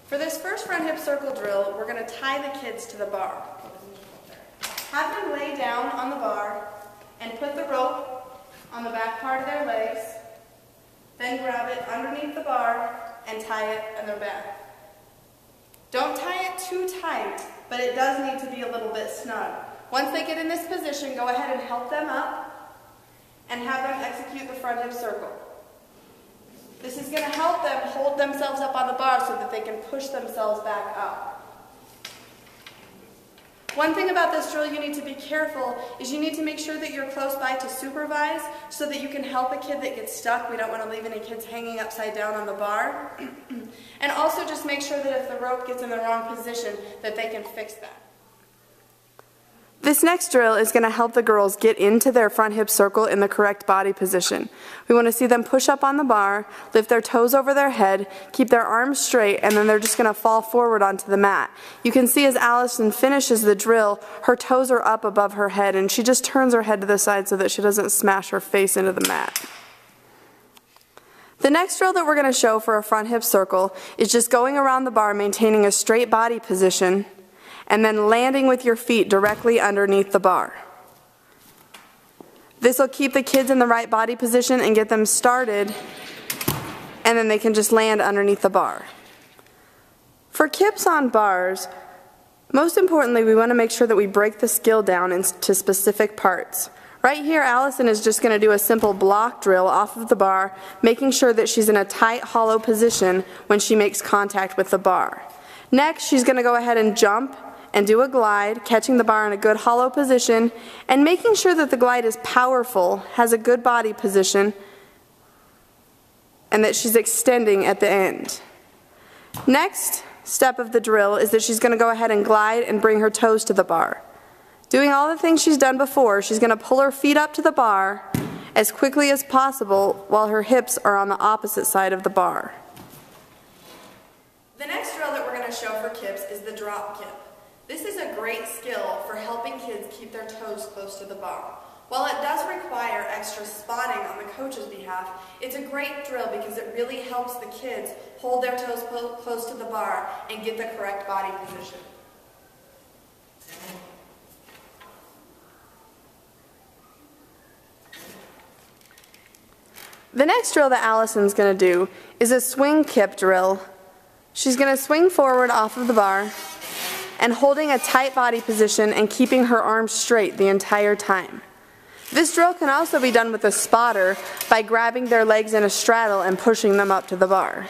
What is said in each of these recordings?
For this first front hip circle drill, we're going to tie the kids to the bar. Have them lay down on the bar and put the rope on the back part of their legs, then grab it underneath the bar and tie it on their back. Don't tie it too tight, but it does need to be a little bit snug. Once they get in this position, go ahead and help them up and have them execute the front hip circle. This is going to help them hold themselves up on the bar so that they can push themselves back up. One thing about this drill you need to be careful is you need to make sure that you're close by to supervise so that you can help a kid that gets stuck. We don't want to leave any kids hanging upside down on the bar. And also just make sure that if the rope gets in the wrong position that they can fix that. This next drill is going to help the girls get into their front hip circle in the correct body position. We want to see them push up on the bar, lift their toes over their head, keep their arms straight, and then they're just going to fall forward onto the mat. You can see as Allison finishes the drill, her toes are up above her head, and she just turns her head to the side so that she doesn't smash her face into the mat. The next drill that we're going to show for a front hip circle is just going around the bar maintaining a straight body position and then landing with your feet directly underneath the bar. This will keep the kids in the right body position and get them started, and then they can just land underneath the bar. For kips on bars, most importantly, we want to make sure that we break the skill down into specific parts. Right here, Allison is just going to do a simple block drill off of the bar, making sure that she's in a tight, hollow position when she makes contact with the bar. Next, she's going to go ahead and jump and do a glide, catching the bar in a good hollow position, and making sure that the glide is powerful, has a good body position, and that she's extending at the end. Next step of the drill is that she's going to go ahead and glide and bring her toes to the bar. Doing all the things she's done before, she's going to pull her feet up to the bar as quickly as possible while her hips are on the opposite side of the bar. The next drill that we're going to show for kips is the drop kip. This is a great skill for helping kids keep their toes close to the bar. While it does require extra spotting on the coach's behalf, it's a great drill because it really helps the kids hold their toes close to the bar and get the correct body position. The next drill that Allison's going to do is a swing kip drill. She's going to swing forward off of the bar and holding a tight body position and keeping her arms straight the entire time. This drill can also be done with a spotter by grabbing their legs in a straddle and pushing them up to the bar.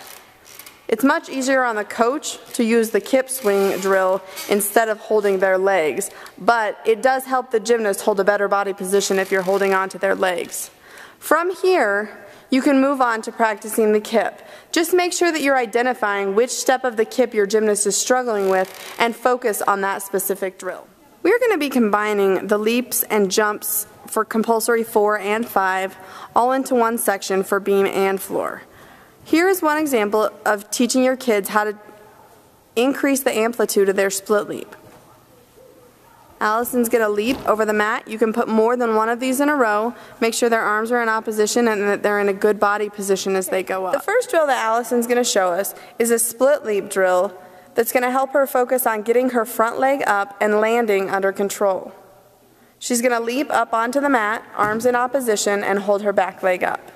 It's much easier on the coach to use the kip swing drill instead of holding their legs, but it does help the gymnast hold a better body position if you're holding on to their legs. From here, you can move on to practicing the kip. Just make sure that you're identifying which step of the kip your gymnast is struggling with and focus on that specific drill. We're going to be combining the leaps and jumps for compulsory 4 and 5 all into one section for beam and floor. Here is one example of teaching your kids how to increase the amplitude of their split leap. Allison's going to leap over the mat. You can put more than one of these in a row. Make sure their arms are in opposition and that they're in a good body position as they go up. The first drill that Allison's going to show us is a split leap drill that's going to help her focus on getting her front leg up and landing under control. She's going to leap up onto the mat, arms in opposition, and hold her back leg up.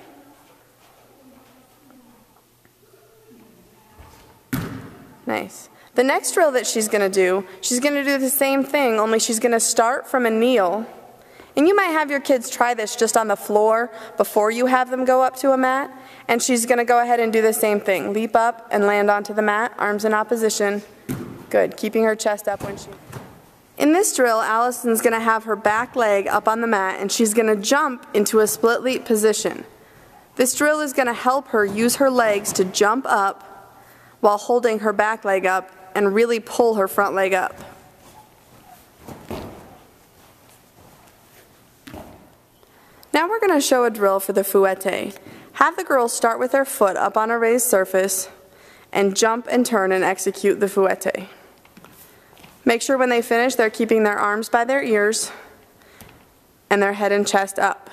Nice. The next drill that she's going to do the same thing, only she's going to start from a kneel. And you might have your kids try this just on the floor before you have them go up to a mat. And she's going to go ahead and do the same thing. Leap up and land onto the mat, arms in opposition. Good, keeping her chest up when she... In this drill, Allison's going to have her back leg up on the mat and she's going to jump into a split leap position. This drill is going to help her use her legs to jump up while holding her back leg up and really pull her front leg up. Now we're going to show a drill for the fouette. Have the girls start with their foot up on a raised surface and jump and turn and execute the fouette. Make sure when they finish they're keeping their arms by their ears and their head and chest up.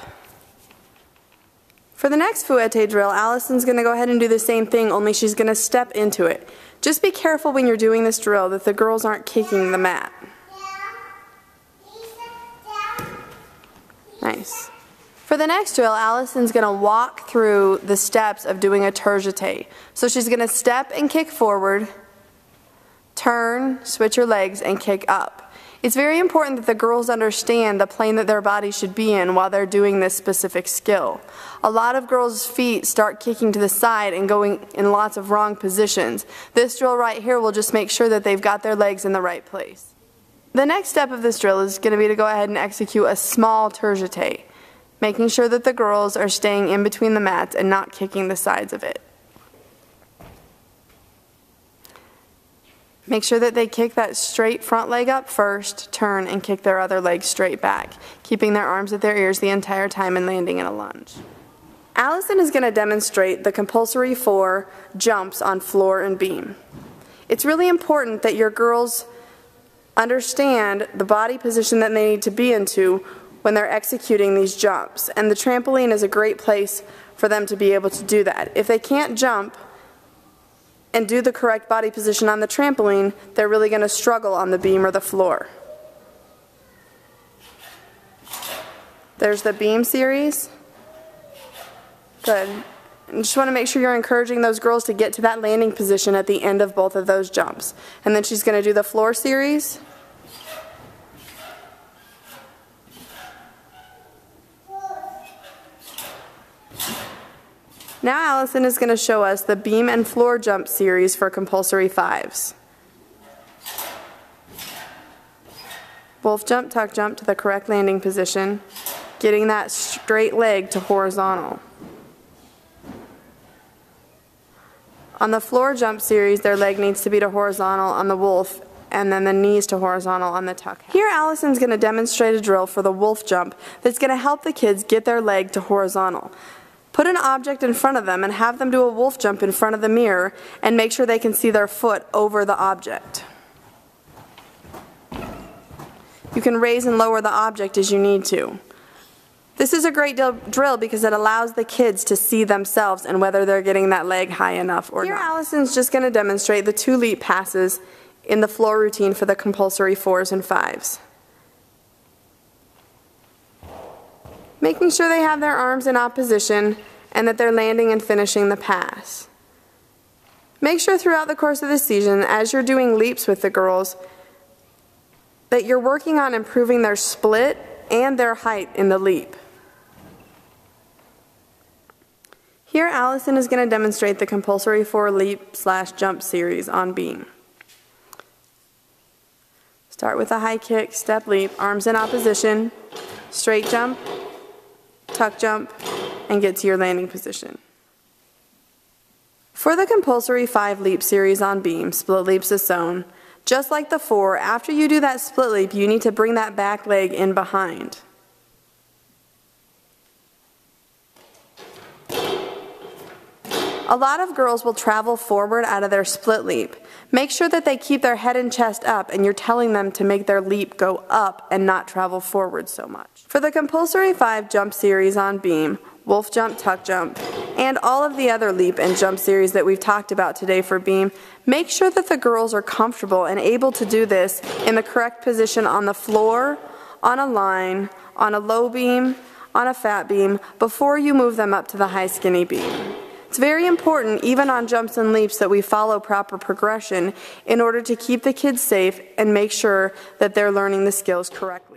For the next fouette drill, Allison's going to go ahead and do the same thing, only she's going to step into it. Just be careful when you're doing this drill that the girls aren't kicking the mat. Nice. For the next drill, Allison's going to walk through the steps of doing a tour jeté. So she's going to step and kick forward, turn, switch her legs, and kick up. It's very important that the girls understand the plane that their body should be in while they're doing this specific skill. A lot of girls' feet start kicking to the side and going in lots of wrong positions. This drill right here will just make sure that they've got their legs in the right place. The next step of this drill is going to be to go ahead and execute a small tour jeté, making sure that the girls are staying in between the mats and not kicking the sides of it. Make sure that they kick that straight front leg up first, turn, and kick their other leg straight back, keeping their arms at their ears the entire time and landing in a lunge. Allison is going to demonstrate the compulsory 4 jumps on floor and beam. It's really important that your girls understand the body position that they need to be into when they're executing these jumps, and the trampoline is a great place for them to be able to do that. If they can't jump and do the correct body position on the trampoline, they're really going to struggle on the beam or the floor. There's the beam series. Good. And just want to make sure you're encouraging those girls to get to that landing position at the end of both of those jumps. And then she's going to do the floor series. Now Allison is going to show us the beam and floor jump series for compulsory 5s. Wolf jump, tuck jump to the correct landing position, getting that straight leg to horizontal. On the floor jump series, their leg needs to be to horizontal on the wolf, and then the knees to horizontal on the tuck. Here Allison's going to demonstrate a drill for the wolf jump that's going to help the kids get their leg to horizontal. Put an object in front of them and have them do a wolf jump in front of the mirror and make sure they can see their foot over the object. You can raise and lower the object as you need to. This is a great drill because it allows the kids to see themselves and whether they're getting that leg high enough or not. Here Allison's just going to demonstrate the 2 leap passes in the floor routine for the compulsory 4s and 5s. Making sure they have their arms in opposition and that they're landing and finishing the pass. Make sure throughout the course of the season, as you're doing leaps with the girls, that you're working on improving their split and their height in the leap. Here Allison is going to demonstrate the compulsory 4 leap/jump series on beam. Start with a high kick, step leap, arms in opposition, straight jump, tuck jump, and get to your landing position. For the compulsory 5 leap series on beam, split leaps is sewn. Just like the 4, after you do that split leap, you need to bring that back leg in behind. A lot of girls will travel forward out of their split leap. Make sure that they keep their head and chest up and you're telling them to make their leap go up and not travel forward so much. For the compulsory 5 jump series on beam, wolf jump, tuck jump, and all of the other leap and jump series that we've talked about today for beam, make sure that the girls are comfortable and able to do this in the correct position on the floor, on a line, on a low beam, on a fat beam, before you move them up to the high skinny beam. It's very important, even on jumps and leaps, that we follow proper progression in order to keep the kids safe and make sure that they're learning the skills correctly.